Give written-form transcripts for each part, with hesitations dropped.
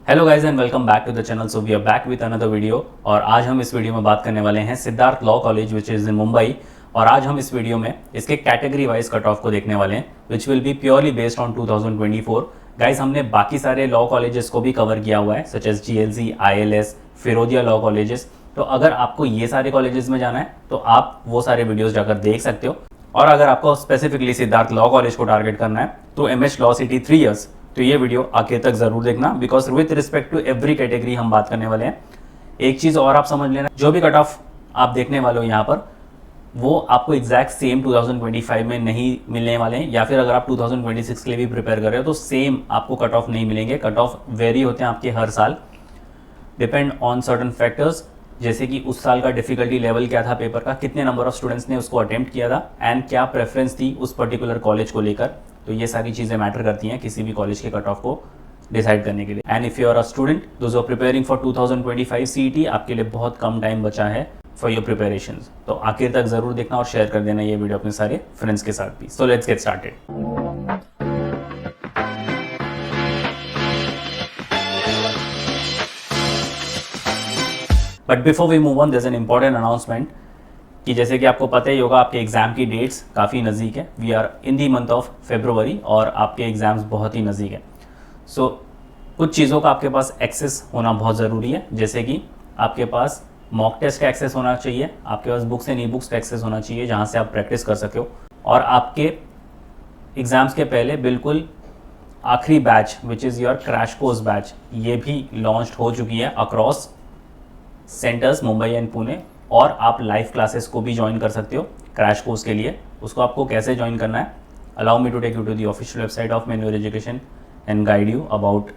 Hello guys and welcome back to the channel. So we are back with another video और आज हम इस video में बात करने वाले हैं Siddharth law college which is in Mumbai. और आज हम इस वीडियो में इसके कैटेगरी वाइज कट ऑफ को देखने वाले हैं which will be purely based on 2024। Guys हमने बाकी सारे लॉ कॉलेजेस को भी कवर किया हुआ है such as GLC, ILS, Firodia law colleges. तो अगर आपको ये सारे कॉलेजेस में जाना है तो आप वो सारे वीडियोस जाकर देख सकते हो। और अगर आपको स्पेसिफिकली सिद्धार्थ लॉ कॉलेज को टारगेट करना है तो MS लॉ सिटी 3 ईयर्स, तो ये वीडियो आखिर तक जरूर देखना because with respect to every category हम बात करने वाले हैं। एक चीज और आप समझ लेना, जो भी कट ऑफ आप देखने वाले हो यहाँ पर वो आपको एग्जैक्ट सेम 2025 में नहीं मिलने वाले हैं, या फिर अगर आप 2026 के लिए भी प्रिपेयर कर रहे हो तो सेम आपको कट ऑफ नहीं मिलेंगे। कट ऑफ वेरी होते हैं आपके हर साल, डिपेंड ऑन सर्टन फैक्टर्स, जैसे कि उस साल का डिफिकल्टी लेवल क्या था पेपर का, कितने नंबर ऑफ स्टूडेंट्स ने उसको अटेम्प्ट किया था एंड क्या प्रेफरेंस थी उस पर्टिकुलर कॉलेज को लेकर। तो ये सारी चीज़ें मैटर करती हैं किसी भी कॉलेज के कट ऑफ को डिसाइड करने के लिए। And if you are a student those are preparing for 2025 CET, आपके लिए बहुत कम टाइम बचा है फॉर योर प्रिपरेशंस। तो आखिर तक जरूर देखना और शेयर कर देना ये वीडियो अपने सारे फ्रेंड्स के साथ भी। So let's get started. But before we move on there is an important announcement कि जैसे कि आपको पता ही होगा आपके एग्जाम की डेट्स काफ़ी नज़दीक है। We are in the month of February और आपके एग्जाम्स बहुत ही नज़दीक है। सो कुछ चीज़ों का आपके पास एक्सेस होना बहुत ज़रूरी है, जैसे कि आपके पास मॉक टेस्ट का एक्सेस होना चाहिए, आपके पास बुक्स एंड ई बुक्स का एक्सेस होना चाहिए जहाँ से आप प्रैक्टिस कर सके हो। और आपके एग्ज़ाम्स के पहले बिल्कुल आखिरी batch which is your crash course batch, ये भी लॉन्च हो चुकी है across centres Mumbai and Pune. और आप लाइव क्लासेस को भी ज्वाइन कर सकते हो क्रैश कोर्स के लिए। उसको आपको कैसे ज्वाइन करना है, allow me to take you to the official website of manual education and guide you about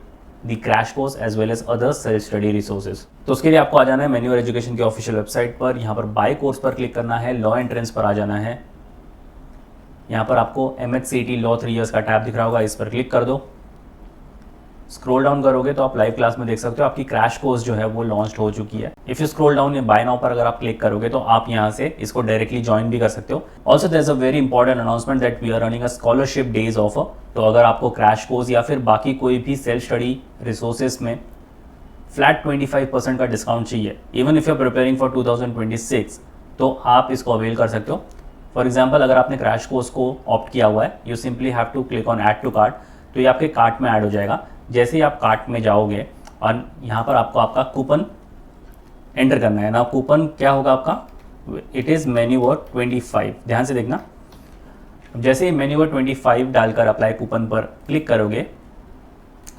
the crash course as well as other self study resources. तो उसके लिए आपको आ जाना है मैन्युअल एजुकेशन की ऑफिशियल वेबसाइट पर, यहाँ पर बाय कोर्स पर क्लिक करना है, लॉ एंट्रेंस पर आ जाना है। यहाँ पर आपको MHCET लॉ 3 ईयर्स का टैब दिख रहा होगा, इस पर क्लिक कर दो। स्क्रॉल डाउन करोगे तो आप लाइव क्लास में देख सकते हो आपकी क्रैश कोर्स जो है वो लॉन्च हो चुकी है। इफ यू स्क्रॉल डाउन या बाय नाउ पर अगर आप क्लिक करोगे तो आप यहाँ से इसको डायरेक्टली ज्वाइन भी कर सकते हो। Also there is a very important announcement that we are running a scholarship days offer. तो अगर आपको क्रैश कोर्स या फिर बाकी कोई भी सेल्फ स्टडी रिसोर्सेज में फ्लैट 25% का डिस्काउंट चाहिए, even if you are preparing for 2026, तो आप इसको अवेल कर सकते हो। फॉर एग्जाम्पल अगर आपने क्रैश कोर्स को ऑप्ट किया हुआ है, you simply have to click on add to cart, तो ये आपके कार्ट में ऐड हो जाएगा। जैसे ही आप कार्ट में जाओगे और यहाँ पर आपको आपका कूपन एंटर करना है ना, कूपन क्या होगा आपका, इट इज़ मेन्यूवर 25। ध्यान से देखना, जैसे ही मेन्यूवर 25 डालकर अप्लाई कूपन पर क्लिक करोगे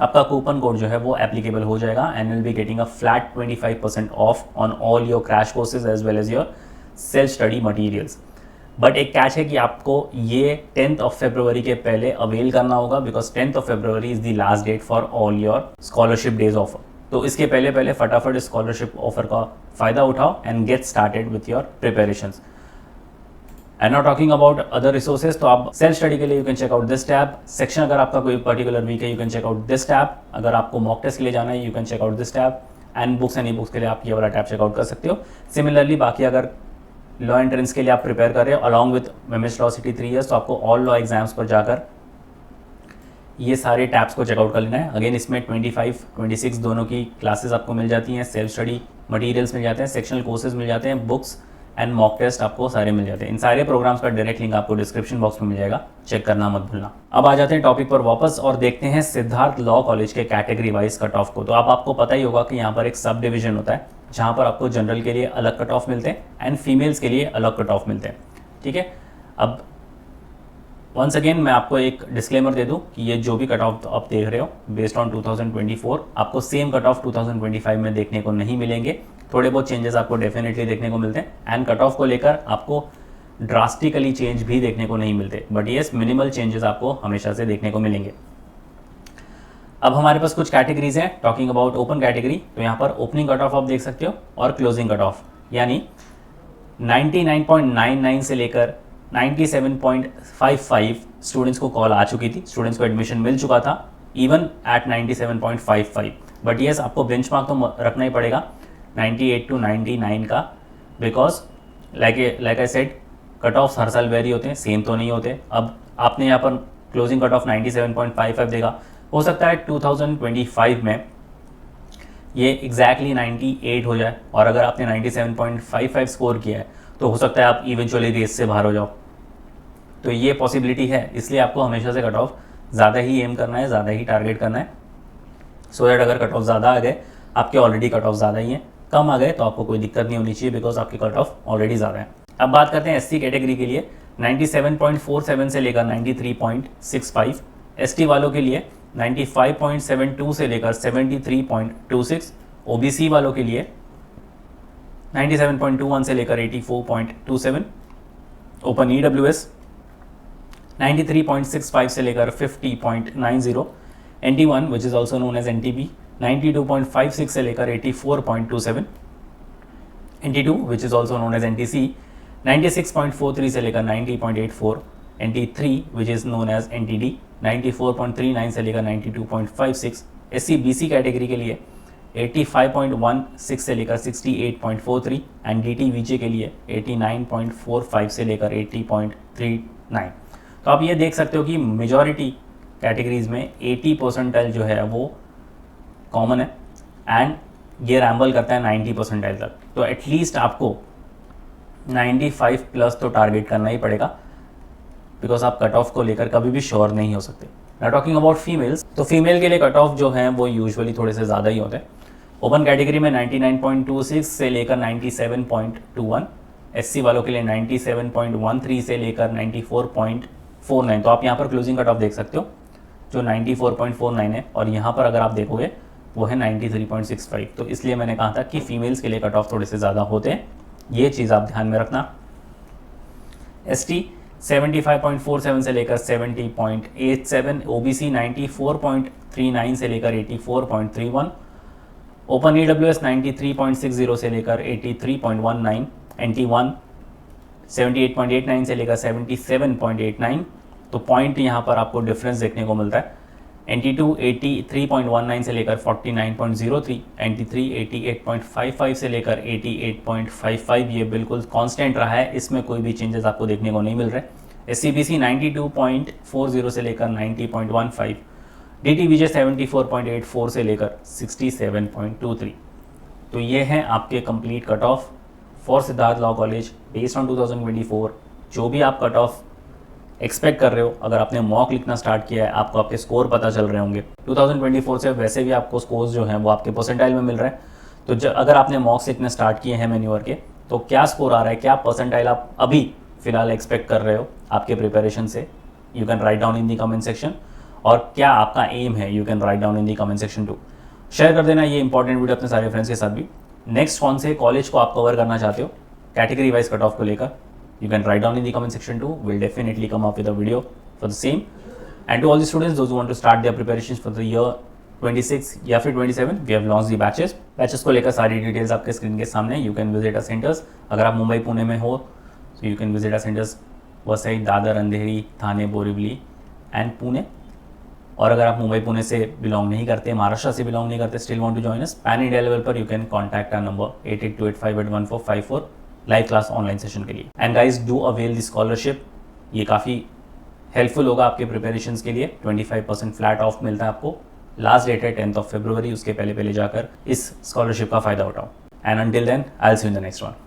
आपका कूपन कोड जो है वो एप्लीकेबल हो जाएगा and will be getting a flat 25% off on all your crash courses as well as your self study materials. But एक कैच है कि आपको ये 10th ऑफ फरवरी के पहले अवेल करना होगा because 10th of February is the last date for all your scholarship days offer. तो इसके पहले फटाफट स्कॉलरशिप ऑफर का फायदा उठाओ and get started with your preparations. And not talking about other resources, तो आप सेल्फ स्टडी के लिए you can check out this tab. Section अगर आपका कोई पर्टिकुलर वीक है you can check out this tab. अगर आपको मॉक टेस्ट के लिए जाना है you can check out this tab. And books and e books के लिए आप ये वाला टैब चेकआउट कर सकते हो। सिमिलरली बाकी अगर लॉ एंट्रेंस के लिए आप प्रिपेयर कर रहे हो along with MS law city 3 years, तो आपको ऑल लॉ एग्जाम्स पर जाकर ये सारे टैब्स को चेकआउट कर लेना है। अगेन इसमें 25, 26 दोनों की क्लासेस आपको मिल जाती हैं, सेल्फ स्टडी मटेरियल्स मिल जाते हैं, सेक्शनल कोर्सेज मिल जाते हैं, बुक्स एंड मॉक टेस्ट आपको सारे मिल जाते हैं। इन सारे प्रोग्राम्स का डायरेक्ट लिंक आपको डिस्क्रिप्शन बॉक्स में मिल जाएगा, चेक करना मत भूलना। अब आ जाते हैं टॉपिक पर वापस और देखते हैं सिद्धार्थ लॉ कॉलेज के कैटेगरी वाइज कट ऑफ को। तो आपको पता ही होगा कि यहाँ पर एक सब डिवीजन होता है जहाँ पर आपको जनरल के लिए अलग कट ऑफ मिलते हैं एंड फीमेल्स के लिए अलग कट ऑफ मिलते हैं। ठीक है, अब वंस अगेन मैं आपको एक डिस्क्लेमर दे दूं कि ये जो भी कट ऑफ आप देख रहे हो बेस्ड ऑन 2024, आपको सेम कट ऑफ 2025 में देखने को नहीं मिलेंगे। थोड़े बहुत चेंजेस आपको डेफिनेटली देखने को मिलते हैं एंड कट ऑफ को लेकर आपको ड्रास्टिकली चेंज भी देखने को नहीं मिलते, बट येस मिनिमल चेंजेस आपको हमेशा से देखने को मिलेंगे। अब हमारे पास कुछ कैटेगरीज हैं। टॉकिंग अबाउट ओपन कैटेगरी, तो यहाँ पर ओपनिंग कट ऑफ आप देख सकते हो और क्लोजिंग कट ऑफ, यानी 99.99 से लेकर 97.55 स्टूडेंट्स को कॉल आ चुकी थी, स्टूडेंट्स को एडमिशन मिल चुका था इवन एट 97.55। बट येस आपको बेंचमार्क तो रखना ही पड़ेगा 98 to 99 का, because like I said cut of her साल वेरी होते हैं, सेम तो नहीं होते। अब आपने यहाँ पर क्लोजिंग कट ऑफ 97.55 देगा, हो सकता है 2025 में ये एग्जैक्टली 98 हो जाए, और अगर आपने 97.55 स्कोर किया है तो हो सकता है आप इवेंचुअली रेस से बाहर हो जाओ। तो ये पॉसिबिलिटी है, इसलिए आपको हमेशा से कट ऑफ ज़्यादा ही एम करना है, ज़्यादा ही टारगेट करना है, सो दैट अगर कट ऑफ ज़्यादा आ गए, आपके ऑलरेडी कट ऑफ ज़्यादा ही हैं, कम आ गए तो आपको कोई दिक्कत नहीं होनी चाहिए बिकॉज आपकी कट ऑफ ऑलरेडी ज़्यादा है। अब बात करते हैं एससी कैटेगरी के लिए 97.47 से लेकर 93.65, एसटी वालों के लिए 95.72 से लेकर 73.26, ओबीसी वालों के लिए 97.21 से लेकर 84.27, ओपन ईडब्ल्यूएस 93.65 से लेकर 50.90, NT1 which is also known as NTB 92.56 से लेकर 84.27, NT2 which is also known as NTC 96.43 से लेकर 90.84, NT3 which is known as NTD 94.39 से लेकर 92.56, SC BC कैटेगरी के लिए 85.16 से लेकर 68.43 एंड DT VJ के लिए 89.45 से लेकर 80.39। तो आप ये देख सकते हो कि मेजॉरिटी कैटेगरीज में 80 परसेंटाइल जो है वो कॉमन है एंड ये रैम्बल करता है 90 परसेंटाइल तक। तो एटलीस्ट आपको 95 प्लस तो टारगेट करना ही पड़ेगा बिकॉज आप कट ऑफ को लेकर कभी भी श्योर नहीं हो सकते। ना टॉकिंग अबाउट फीमेल्स, तो फीमेल के लिए कट ऑफ जो हैं वो यूजुअली थोड़े से ज़्यादा ही होते हैं। ओपन कैटेगरी में 99.26 से लेकर 97.21, SC वालों के लिए 97.13 से लेकर 94.49। तो आप यहाँ पर क्लोजिंग कट ऑफ देख सकते हो जो 94.49 है, और यहाँ पर अगर आप देखोगे वो है 93.65। तो इसलिए मैंने कहा था कि फीमेल्स के लिए कट ऑफ थोड़े से ज़्यादा होते हैं, ये चीज़ आप ध्यान में रखना। ST 75.47 से लेकर 70.87, OBC 94.39 से लेकर 84.31, ओपन EWS 93.60 से लेकर 83.19, NT1 78.89 से लेकर 77.89। तो पॉइंट यहाँ पर आपको डिफरेंस देखने को मिलता है। NT2 83.19 से लेकर 49.03, NT3 88.55 से लेकर 88.55, ये बिल्कुल कांस्टेंट रहा है, इसमें कोई भी चेंजेस आपको देखने को नहीं मिल रहे। SCBC 92.40 से लेकर 90.15, DT VJ 74.84 से लेकर 67.23। तो ये हैं आपके complete cut off for Siddharth law college based on 2024। जो भी आप कट ऑफ एक्सपेक्ट कर रहे हो, अगर आपने मॉक लिखना स्टार्ट किया है, आपको आपके स्कोर पता चल रहे होंगे 2024 से, वैसे भी आपको स्कोर्स जो हैं वो आपके परसेंटाइल में मिल रहे हैं। तो अगर आपने मॉक्स लिखने स्टार्ट किए हैं मैन्यूअर के, तो क्या स्कोर आ रहा है, क्या परसेंटाइल आप अभी फिलहाल एक्सपेक्ट कर रहे हो आपके प्रिपरेशन से, you can write down in the comment section. और क्या आपका एम है, you can write down in the comment section two. Share कर देना ये इंपॉर्टेंट वीडियो अपने सारे फ्रेंड्स के साथ भी। नेक्स्ट कौन से कॉलेज को आप कवर करना चाहते हो कैटेगरी वाइज कट ऑफ को लेकर, you can write down in the comment section too. We'll definitely come up with a video for the same. And to all the students, those who want to start their preparations for the year 26 या फिर 27, we have launched the batches. Batches को लेकर सारी details आपके screen के सामने। You can visit our centers. अगर आप मुंबई पुणे में हो so you can visit our centers Vasai, Dadar, Andheri, Thane, Borivali and Pune. और अगर आप मुंबई पुणे से बिलोंग नहीं करते, महाराष्ट्र से बिलोंग नहीं करते, still want to join us, pan India level पर you can contact our number 8828581454 live class online session के लिए। And guys do avail the scholarship, ये काफ़ी हेल्पफुल होगा आपके प्रिपरेशंस के लिए। 25% फ्लैट ऑफ मिलता है आपको। लास्ट डेट है 10 फरवरी, उसके पहले जाकर इस स्कॉलरशिप का फ़ायदा उठाओ। And until then I will see you in the next one.